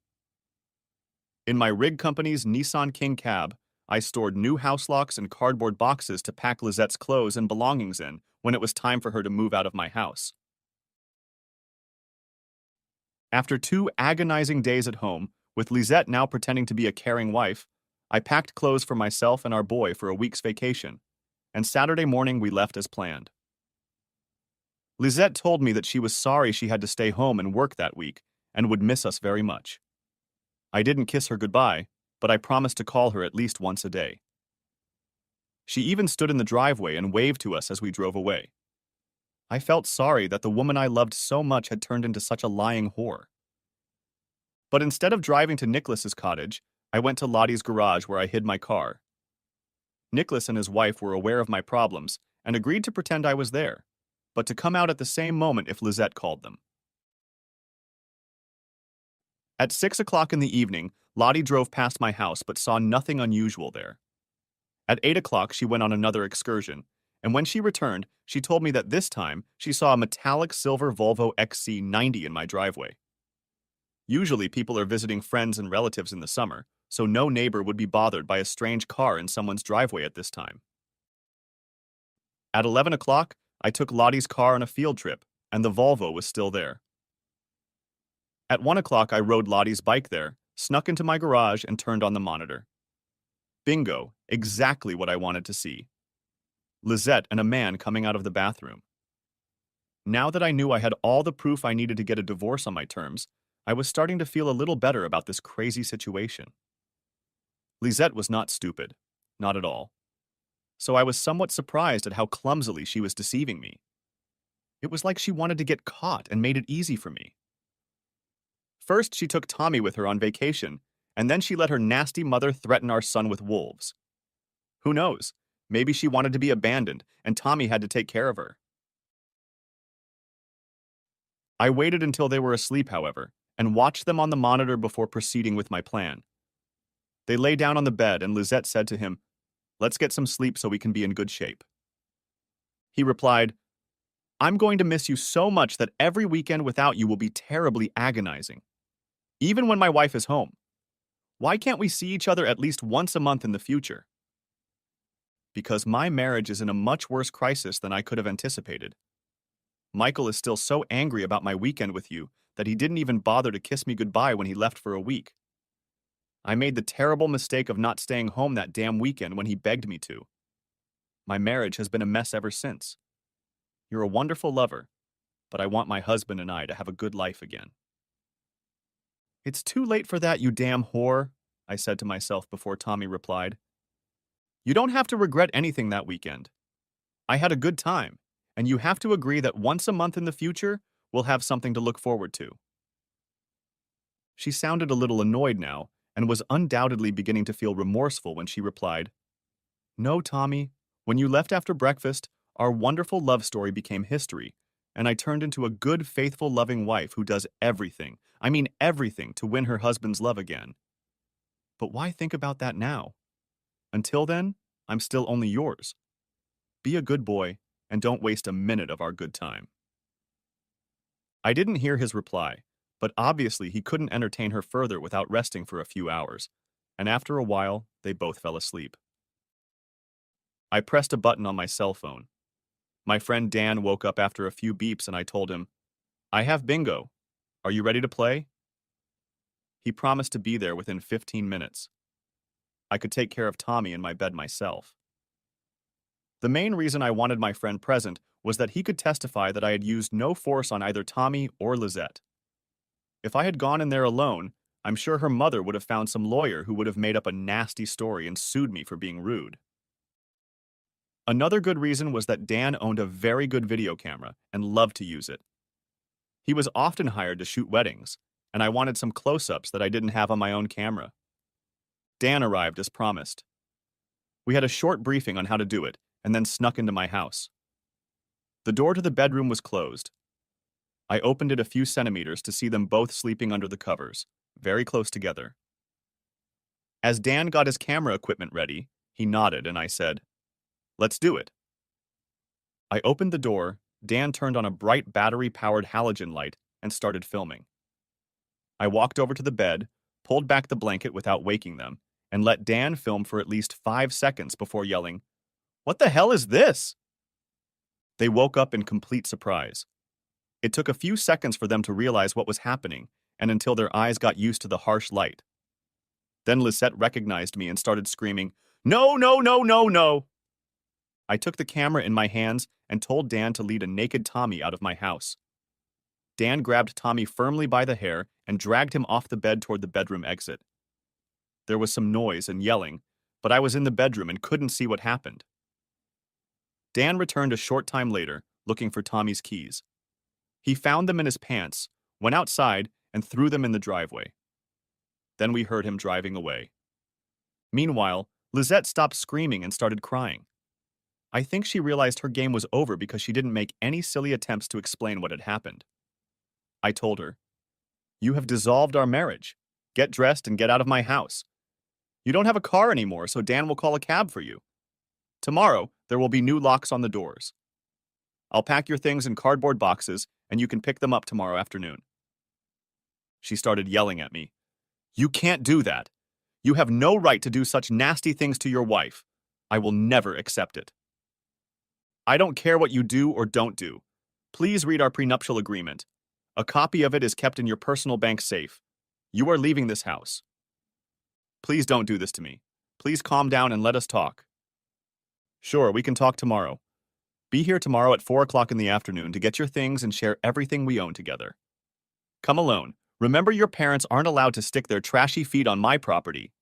In my rig company's Nissan King cab, I stored new house locks and cardboard boxes to pack Lizette's clothes and belongings in when it was time for her to move out of my house. After 2 agonizing days at home, with Lizette now pretending to be a caring wife, I packed clothes for myself and our boy for a week's vacation, and Saturday morning we left as planned. Lizette told me that she was sorry she had to stay home and work that week, and would miss us very much. I didn't kiss her goodbye, but I promised to call her at least once a day. She even stood in the driveway and waved to us as we drove away. I felt sorry that the woman I loved so much had turned into such a lying whore. But instead of driving to Nicholas's cottage, I went to Lottie's garage where I hid my car. Nicholas and his wife were aware of my problems and agreed to pretend I was there, but to come out at the same moment if Lizette called them. At 6 o'clock in the evening, Lottie drove past my house but saw nothing unusual there. At 8 o'clock, she went on another excursion, and when she returned, she told me that this time she saw a metallic silver Volvo XC90 in my driveway. Usually, people are visiting friends and relatives in the summer, so no neighbor would be bothered by a strange car in someone's driveway at this time. At 11 o'clock, I took Lottie's car on a field trip, and the Volvo was still there. At 1 o'clock, I rode Lottie's bike there, snuck into my garage, and turned on the monitor. Bingo, exactly what I wanted to see. Lizette and a man coming out of the bathroom. Now that I knew I had all the proof I needed to get a divorce on my terms, I was starting to feel a little better about this crazy situation. Lisette was not stupid. Not at all. So I was somewhat surprised at how clumsily she was deceiving me. It was like she wanted to get caught and made it easy for me. First, she took Tommy with her on vacation, and then she let her nasty mother threaten our son with wolves. Who knows? Maybe she wanted to be abandoned, and Tommy had to take care of her. I waited until they were asleep, however, and watched them on the monitor before proceeding with my plan. They lay down on the bed, and Lisette said to him, "Let's get some sleep so we can be in good shape." He replied, "I'm going to miss you so much that every weekend without you will be terribly agonizing. Even when my wife is home. Why can't we see each other at least once a month in the future?" Because my marriage is in a much worse crisis than I could have anticipated. Michael is still so angry about my weekend with you that he didn't even bother to kiss me goodbye when he left for a week. I made the terrible mistake of not staying home that damn weekend when he begged me to. My marriage has been a mess ever since. You're a wonderful lover, but I want my husband and I to have a good life again. "It's too late for that, you damn whore," I said to myself before Tommy replied. "You don't have to regret anything that weekend. I had a good time, and you have to agree that once a month in the future, we'll have something to look forward to." She sounded a little annoyed now, and was undoubtedly beginning to feel remorseful when she replied, "No, Tommy, when you left after breakfast, our wonderful love story became history, and I turned into a good, faithful, loving wife who does everything, I mean everything, to win her husband's love again. But why think about that now? Until then, I'm still only yours. Be a good boy, and don't waste a minute of our good time." I didn't hear his reply, but obviously he couldn't entertain her further without resting for a few hours, and after a while, they both fell asleep. I pressed a button on my cell phone. My friend Dan woke up after a few beeps and I told him, "I have bingo. Are you ready to play?" He promised to be there within 15 minutes. I could take care of Tommy in my bed myself. The main reason I wanted my friend present was that he could testify that I had used no force on either Tommy or Lisette. If I had gone in there alone, I'm sure her mother would have found some lawyer who would have made up a nasty story and sued me for being rude. Another good reason was that Dan owned a very good video camera and loved to use it. He was often hired to shoot weddings, and I wanted some close-ups that I didn't have on my own camera. Dan arrived as promised. We had a short briefing on how to do it, and then snuck into my house. The door to the bedroom was closed. I opened it a few centimeters to see them both sleeping under the covers, very close together. As Dan got his camera equipment ready, he nodded and I said, "Let's do it." I opened the door, Dan turned on a bright battery-powered halogen light, and started filming. I walked over to the bed, pulled back the blanket without waking them, and let Dan film for at least 5 seconds before yelling, "What the hell is this?" They woke up in complete surprise. It took a few seconds for them to realize what was happening, and until their eyes got used to the harsh light. Then Lisette recognized me and started screaming, "No, no, no, no, no!" I took the camera in my hands and told Dan to lead a naked Tommy out of my house. Dan grabbed Tommy firmly by the hair and dragged him off the bed toward the bedroom exit. There was some noise and yelling, but I was in the bedroom and couldn't see what happened. Dan returned a short time later, looking for Tommy's keys. He found them in his pants, went outside, and threw them in the driveway. Then we heard him driving away. Meanwhile, Lisette stopped screaming and started crying. I think she realized her game was over because she didn't make any silly attempts to explain what had happened. I told her, "You have dissolved our marriage. Get dressed and get out of my house. You don't have a car anymore, so Dan will call a cab for you. Tomorrow, there will be new locks on the doors. I'll pack your things in cardboard boxes, and you can pick them up tomorrow afternoon." She started yelling at me. "You can't do that. You have no right to do such nasty things to your wife. I will never accept it. I don't care what you do or don't do. Please read our prenuptial agreement. A copy of it is kept in your personal bank safe. You are leaving this house. Please don't do this to me. Please calm down and let us talk." "Sure, we can talk tomorrow. Be here tomorrow at 4 o'clock in the afternoon to get your things and share everything we own together. Come alone. Remember, your parents aren't allowed to stick their trashy feet on my property.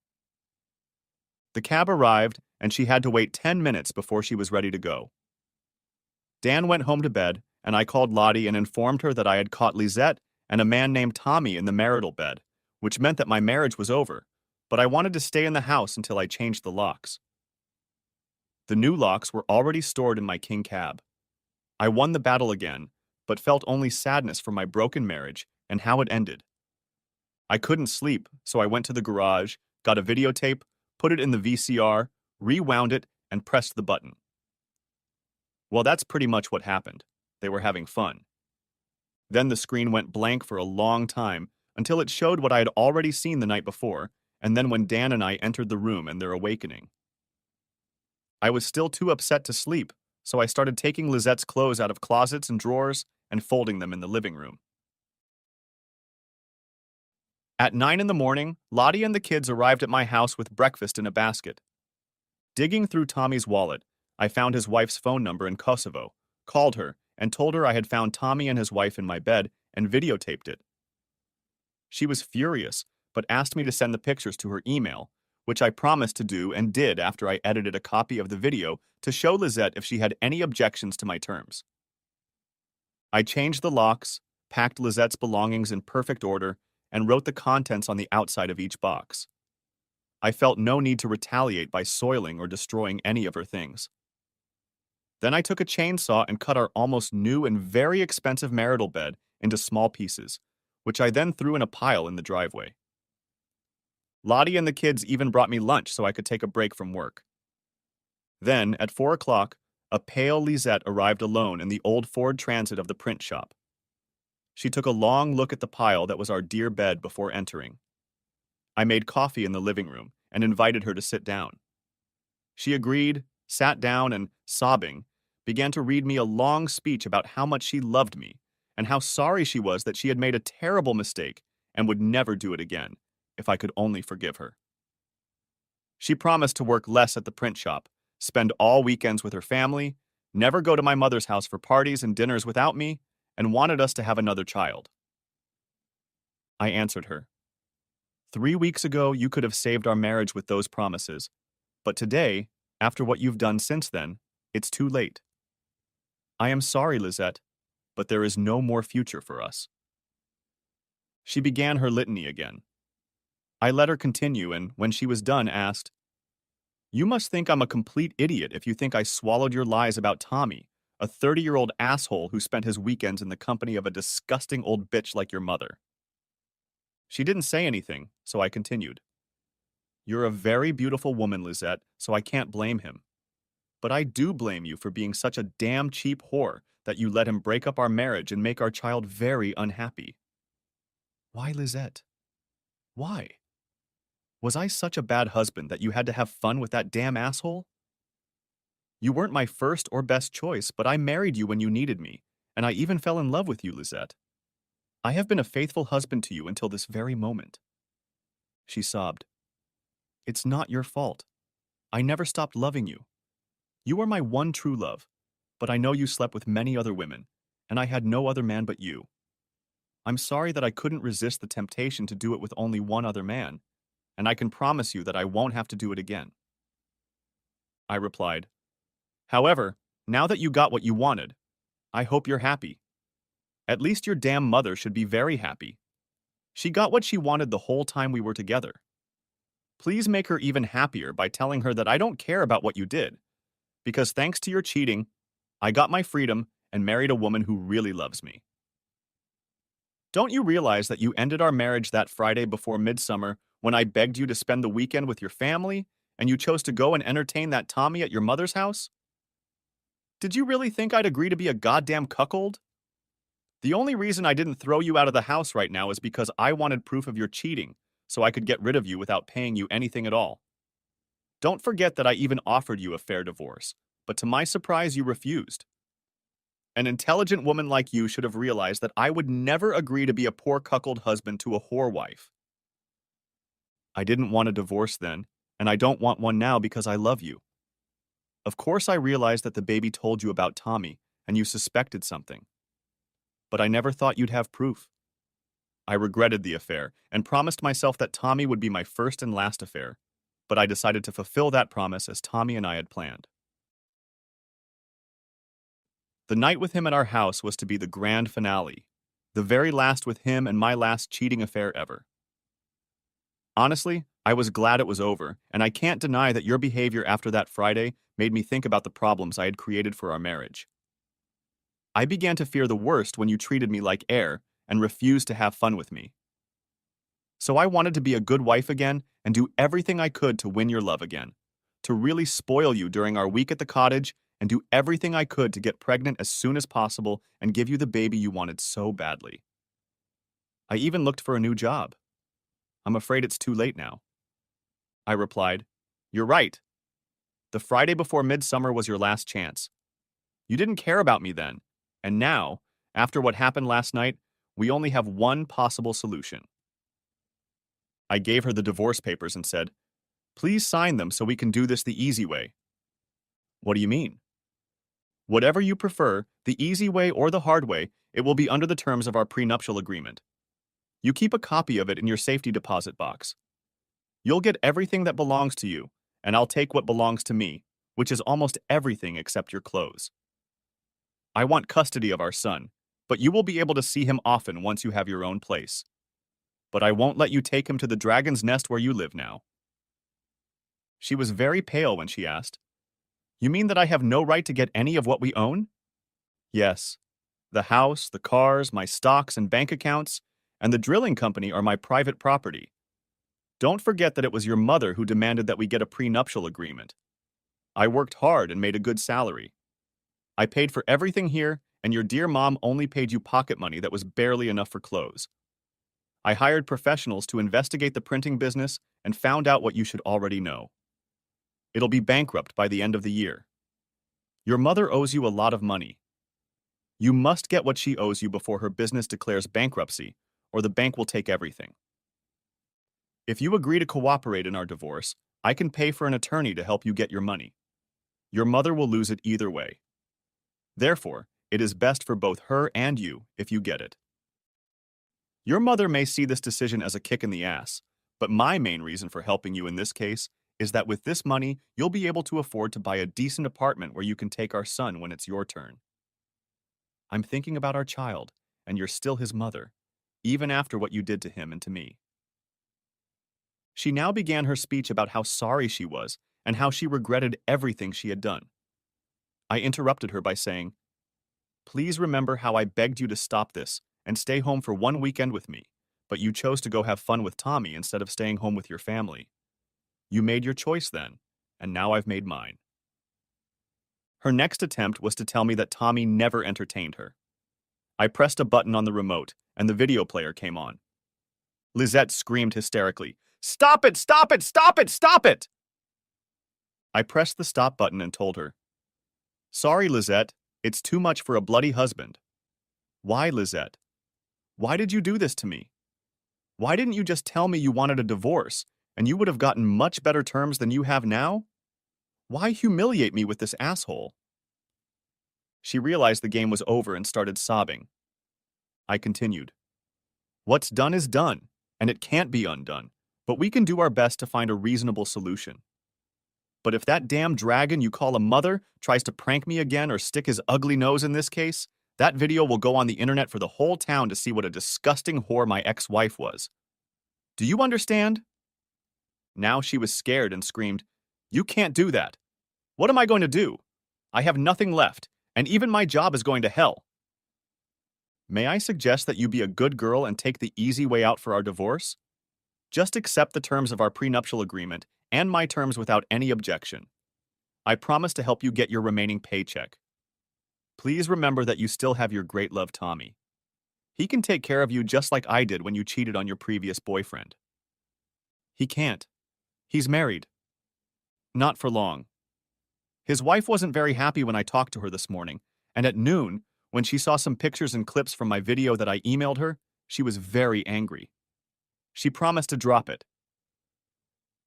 The cab arrived, and she had to wait 10 minutes before she was ready to go. Dan went home to bed, and I called Lottie and informed her that I had caught Lisette and a man named Tommy in the marital bed, which meant that my marriage was over, but I wanted to stay in the house until I changed the locks. The new locks were already stored in my king cab. I won the battle again, but felt only sadness for my broken marriage and how it ended. I couldn't sleep, so I went to the garage, got a videotape, put it in the VCR, rewound it, and pressed the button. Well, that's pretty much what happened. They were having fun. Then the screen went blank for a long time until it showed what I had already seen the night before, and then when Dan and I entered the room and their awakening. I was still too upset to sleep, so I started taking Lizette's clothes out of closets and drawers and folding them in the living room. At 9 in the morning, Lottie and the kids arrived at my house with breakfast in a basket. Digging through Tommy's wallet, I found his wife's phone number in Kosovo, called her, and told her I had found Tommy and his wife in my bed and videotaped it. She was furious, but asked me to send the pictures to her email, which I promised to do and did after I edited a copy of the video to show Lisette if she had any objections to my terms. I changed the locks, packed Lizette's belongings in perfect order, and wrote the contents on the outside of each box. I felt no need to retaliate by soiling or destroying any of her things. Then I took a chainsaw and cut our almost new and very expensive marital bed into small pieces, which I then threw in a pile in the driveway. Lottie and the kids even brought me lunch so I could take a break from work. Then, at 4 o'clock, a pale Lisette arrived alone in the old Ford Transit of the print shop. She took a long look at the pile that was our dear bed before entering. I made coffee in the living room and invited her to sit down. She agreed, sat down, and, sobbing, began to read me a long speech about how much she loved me and how sorry she was that she had made a terrible mistake and would never do it again, if I could only forgive her. She promised to work less at the print shop, spend all weekends with her family, never go to my mother's house for parties and dinners without me, and wanted us to have another child. I answered her. 3 weeks ago, you could have saved our marriage with those promises, but today, after what you've done since then, it's too late. I am sorry, Lisette, but there is no more future for us. She began her litany again. I let her continue and, when she was done, asked, "You must think I'm a complete idiot if you think I swallowed your lies about Tommy, a 30-year-old asshole who spent his weekends in the company of a disgusting old bitch like your mother." She didn't say anything, so I continued. "You're a very beautiful woman, Lisette, so I can't blame him. But I do blame you for being such a damn cheap whore that you let him break up our marriage and make our child very unhappy." Why, Lisette? Why? Was I such a bad husband that you had to have fun with that damn asshole? You weren't my first or best choice, but I married you when you needed me, and I even fell in love with you, Lisette. I have been a faithful husband to you until this very moment. She sobbed. It's not your fault. I never stopped loving you. You are my one true love, but I know you slept with many other women, and I had no other man but you. I'm sorry that I couldn't resist the temptation to do it with only one other man, and I can promise you that I won't have to do it again. I replied, However, now that you got what you wanted, I hope you're happy. At least your damn mother should be very happy. She got what she wanted the whole time we were together. Please make her even happier by telling her that I don't care about what you did, because thanks to your cheating, I got my freedom and married a woman who really loves me. Don't you realize that you ended our marriage that Friday before midsummer when I begged you to spend the weekend with your family and you chose to go and entertain that Tommy at your mother's house? Did you really think I'd agree to be a goddamn cuckold? The only reason I didn't throw you out of the house right now is because I wanted proof of your cheating, so I could get rid of you without paying you anything at all. Don't forget that I even offered you a fair divorce, but to my surprise you refused. An intelligent woman like you should have realized that I would never agree to be a poor cuckold husband to a whore wife. I didn't want a divorce then, and I don't want one now because I love you. Of course I realized that the baby told you about Tommy, and you suspected something. But I never thought you'd have proof. I regretted the affair, and promised myself that Tommy would be my first and last affair, but I decided to fulfill that promise as Tommy and I had planned. The night with him at our house was to be the grand finale, the very last with him and my last cheating affair ever. Honestly, I was glad it was over, and I can't deny that your behavior after that Friday made me think about the problems I had created for our marriage. I began to fear the worst when you treated me like air and refused to have fun with me. So I wanted to be a good wife again and do everything I could to win your love again, to really spoil you during our week at the cottage and do everything I could to get pregnant as soon as possible and give you the baby you wanted so badly. I even looked for a new job. I'm afraid it's too late now. I replied, "You're right. The Friday before midsummer was your last chance. You didn't care about me then, and now, after what happened last night, we only have one possible solution." I gave her the divorce papers and said, "Please sign them so we can do this the easy way." "What do you mean?" "Whatever you prefer, the easy way or the hard way, it will be under the terms of our prenuptial agreement. You keep a copy of it in your safety deposit box. You'll get everything that belongs to you, and I'll take what belongs to me, which is almost everything except your clothes. I want custody of our son, but you will be able to see him often once you have your own place. But I won't let you take him to the dragon's nest where you live now." She was very pale when she asked, "You mean that I have no right to get any of what we own?" "Yes. The house, the cars, my stocks and bank accounts, and the drilling company are my private property. Don't forget that it was your mother who demanded that we get a prenuptial agreement. I worked hard and made a good salary. I paid for everything here, and your dear mom only paid you pocket money that was barely enough for clothes. I hired professionals to investigate the printing business and found out what you should already know. It'll be bankrupt by the end of the year. Your mother owes you a lot of money. You must get what she owes you before her business declares bankruptcy, or the bank will take everything. If you agree to cooperate in our divorce, I can pay for an attorney to help you get your money. Your mother will lose it either way. Therefore, it is best for both her and you if you get it. Your mother may see this decision as a kick in the ass, but my main reason for helping you in this case is that with this money, you'll be able to afford to buy a decent apartment where you can take our son when it's your turn. I'm thinking about our child, and you're still his mother, even after what you did to him and to me." She now began her speech about how sorry she was and how she regretted everything she had done. I interrupted her by saying, "Please remember how I begged you to stop this and stay home for one weekend with me, but you chose to go have fun with Tommy instead of staying home with your family. You made your choice then, and now I've made mine." Her next attempt was to tell me that Tommy never entertained her. I pressed a button on the remote, and the video player came on. Lizette screamed hysterically, "Stop it! Stop it! Stop it! Stop it!" I pressed the stop button and told her, "Sorry, Lizette, it's too much for a bloody husband." "Why, Lizette? Why did you do this to me? Why didn't you just tell me you wanted a divorce, and you would have gotten much better terms than you have now? Why humiliate me with this asshole?" She realized the game was over and started sobbing. I continued, "What's done is done, and it can't be undone, but we can do our best to find a reasonable solution. But if that damn dragon you call a mother tries to prank me again or stick his ugly nose in this case, that video will go on the internet for the whole town to see what a disgusting whore my ex-wife was. Do you understand?" Now she was scared and screamed, "You can't do that. What am I going to do? I have nothing left, and even my job is going to hell. May I suggest that you be a good girl and take the easy way out for our divorce? Just accept the terms of our prenuptial agreement and my terms without any objection. I promise to help you get your remaining paycheck. Please remember that you still have your great love, Tommy. He can take care of you just like I did when you cheated on your previous boyfriend." "He can't. He's married." "Not for long. His wife wasn't very happy when I talked to her this morning, and at noon, when she saw some pictures and clips from my video that I emailed her, she was very angry. She promised to drop it.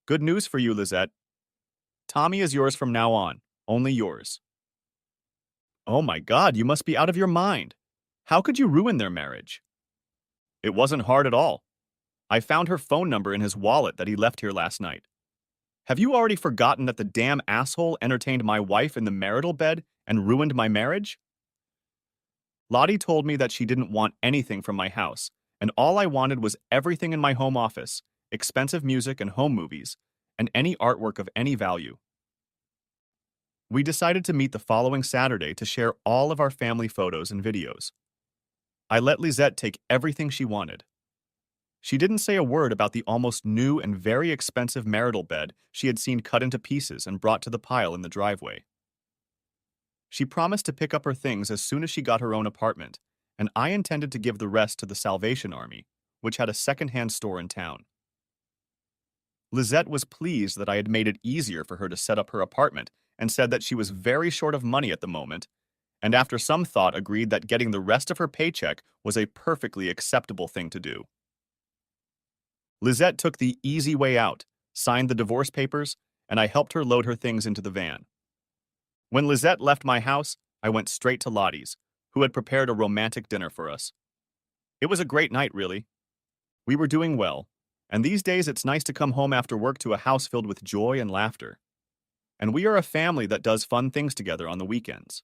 Good news for you, Lizette. Tommy is yours from now on, Only yours. Oh my God, you must be out of your mind. How could you ruin their marriage? It wasn't hard at all. I found her phone number in his wallet that he left here last night. Have you already forgotten that the damn asshole entertained my wife in the marital bed and ruined my marriage? Lottie told me that she didn't want anything from my house, and all I wanted was everything in my home office, expensive music and home movies, and any artwork of any value. We decided to meet the following Saturday to share all of our family photos and videos. I let Lisette take everything she wanted. She didn't say a word about the almost new and very expensive marital bed she had seen cut into pieces and brought to the pile in the driveway. She promised to pick up her things as soon as she got her own apartment, and I intended to give the rest to the Salvation Army, which had a second-hand store in town. Lisette was pleased that I had made it easier for her to set up her apartment and said that she was very short of money at the moment, and after some thought agreed that getting the rest of her paycheck was a perfectly acceptable thing to do. Lisette took the easy way out, signed the divorce papers, and I helped her load her things into the van. When Lisette left my house, I went straight to Lottie's, who had prepared a romantic dinner for us. It was a great night, really. We were doing well, and these days it's nice to come home after work to a house filled with joy and laughter. And we are a family that does fun things together on the weekends.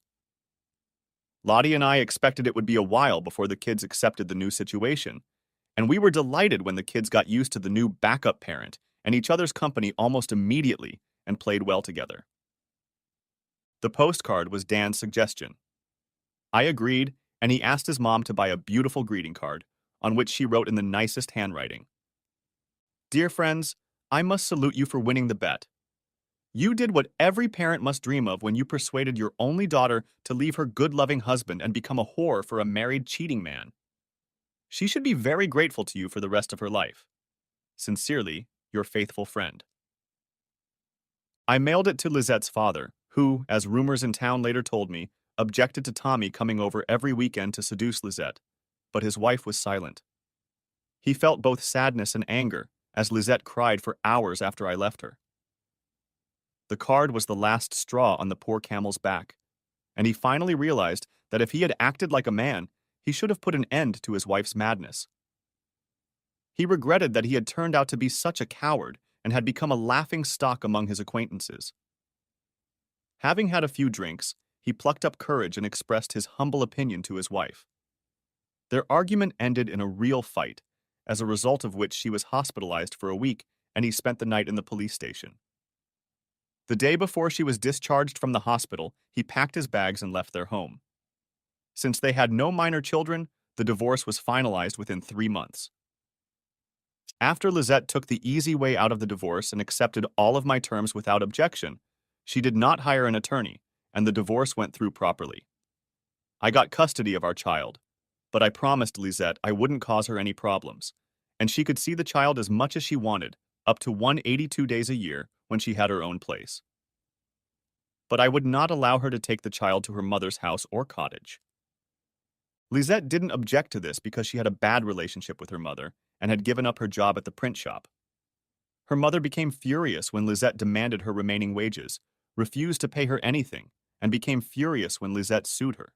Lottie and I expected it would be a while before the kids accepted the new situation, and we were delighted when the kids got used to the new backup parent and each other's company almost immediately and played well together. The postcard was Dan's suggestion. I agreed, and he asked his mom to buy a beautiful greeting card, on which she wrote in the nicest handwriting. Dear friends, I must salute you for winning the bet. You did what every parent must dream of when you persuaded your only daughter to leave her good-loving husband and become a whore for a married cheating man. She should be very grateful to you for the rest of her life. Sincerely, your faithful friend. I mailed it to Lisette's father, who, as rumors in town later told me, objected to Tommy coming over every weekend to seduce Lisette, but his wife was silent. He felt both sadness and anger, as Lisette cried for hours after I left her. The card was the last straw on the poor camel's back, and he finally realized that if he had acted like a man, he should have put an end to his wife's madness. He regretted that he had turned out to be such a coward and had become a laughing stock among his acquaintances. Having had a few drinks, he plucked up courage and expressed his humble opinion to his wife. Their argument ended in a real fight, as a result of which she was hospitalized for a week and he spent the night in the police station. The day before she was discharged from the hospital, he packed his bags and left their home. Since they had no minor children, the divorce was finalized within 3 months. After Lisette took the easy way out of the divorce and accepted all of my terms without objection, she did not hire an attorney, and the divorce went through properly. I got custody of our child, but I promised Lisette I wouldn't cause her any problems, and she could see the child as much as she wanted, up to 182 days a year when she had her own place. But I would not allow her to take the child to her mother's house or cottage. Lisette didn't object to this because she had a bad relationship with her mother and had given up her job at the print shop. Her mother became furious when Lisette demanded her remaining wages, refused to pay her anything, and became furious when Lisette sued her.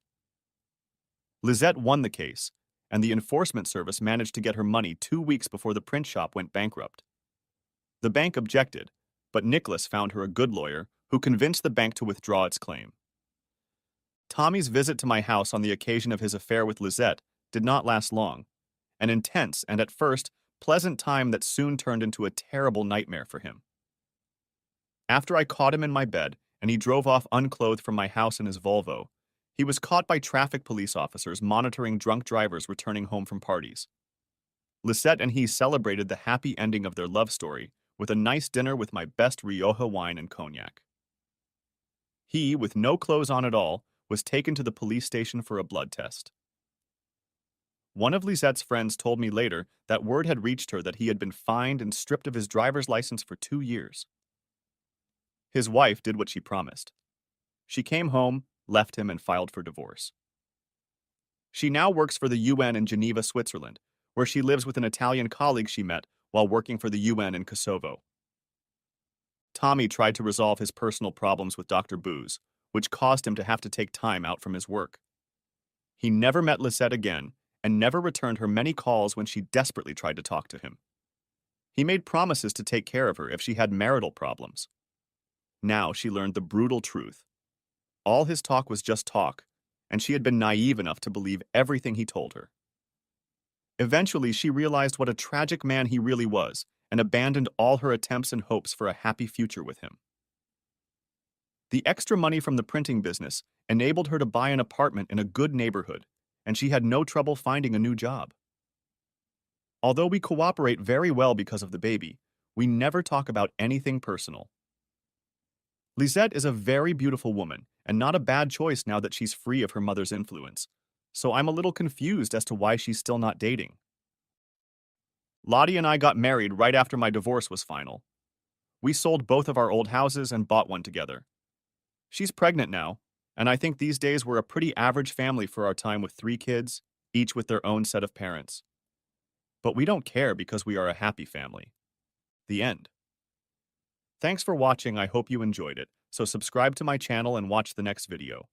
Lisette won the case, and the enforcement service managed to get her money 2 weeks before the print shop went bankrupt. The bank objected, but Nicholas found her a good lawyer who convinced the bank to withdraw its claim. Tommy's visit to my house on the occasion of his affair with Lisette did not last long, an intense and at first pleasant time that soon turned into a terrible nightmare for him. After I caught him in my bed and he drove off unclothed from my house in his Volvo, he was caught by traffic police officers monitoring drunk drivers returning home from parties. Lisette and he celebrated the happy ending of their love story with a nice dinner with my best Rioja wine and cognac. He, with no clothes on at all, was taken to the police station for a blood test. One of Lisette's friends told me later that word had reached her that he had been fined and stripped of his driver's license for 2 years. His wife did what she promised. She came home, left him, and filed for divorce. She now works for the UN in Geneva, Switzerland, where she lives with an Italian colleague she met while working for the UN in Kosovo. Tommy tried to resolve his personal problems with Dr. Booz, which caused him to have to take time out from his work. He never met Lisette again and never returned her many calls when she desperately tried to talk to him. He made promises to take care of her if she had marital problems. Now she learned the brutal truth. All his talk was just talk, and she had been naive enough to believe everything he told her. Eventually, she realized what a tragic man he really was and abandoned all her attempts and hopes for a happy future with him. The extra money from the printing business enabled her to buy an apartment in a good neighborhood, and she had no trouble finding a new job. Although we cooperate very well because of the baby, we never talk about anything personal. Lisette is a very beautiful woman and not a bad choice now that she's free of her mother's influence, so I'm a little confused as to why she's still not dating. Lottie and I got married right after my divorce was final. We sold both of our old houses and bought one together. She's pregnant now, and I think these days we're a pretty average family for our time with 3 kids, each with their own set of parents. But we don't care because we are a happy family. The end. Thanks for watching, I hope you enjoyed it, so subscribe to my channel and watch the next video.